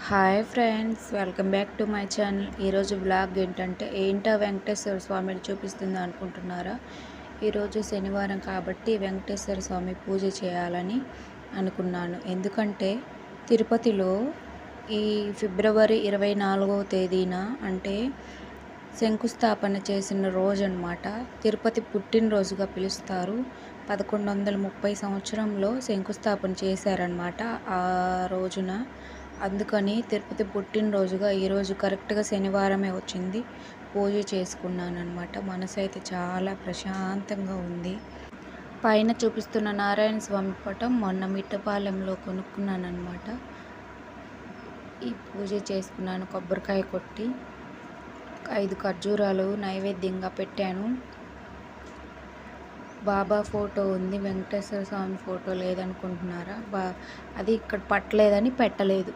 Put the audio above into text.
Hi friends, welcome back to my channel. ఈరోజు blog ఏంటా వెంకటేశ్వర స్వామిని చూపిస్తుంది అనుకుంటున్నారా? ఈరోజు శనివారం కాబట్టి వెంకటేశ్వర స్వామి పూజ చేయాలని అనుకున్నాను. ఎందుకంటే తిరుపతిలో ఈ ఫిబ్రవరి 24వ తేదీన అంటే శంకుస్థాపన చేసిన రోజు అన్నమాట. తిరుపతి పుట్టినరోజుగా పిలుస్తారు. 1130 సంవత్సరంలో శంకుస్థాపన చేశారనమాట ఆ రోజున. అందుకని తిరుపతి పుట్టినరోజుగా ఈరోజు కరెక్ట్గా శనివారమే వచ్చింది. పూజ చేసుకున్నాను అనమాట. మనసు అయితే చాలా ప్రశాంతంగా ఉంది. పైన చూపిస్తున్న నారాయణ స్వామి పటం మొన్న మిట్టపాలెంలో కొనుక్కున్నాను అనమాట. ఈ పూజ చేసుకున్నాను. కొబ్బరికాయ కొట్టి 5 ఖర్జూరాలు నైవేద్యంగా పెట్టాను. బాబా ఫోటో ఉంది, వెంకటేశ్వర స్వామి ఫోటో లేదనుకుంటున్నారా? అది ఇక్కడ పట్టలేదని పెట్టలేదు.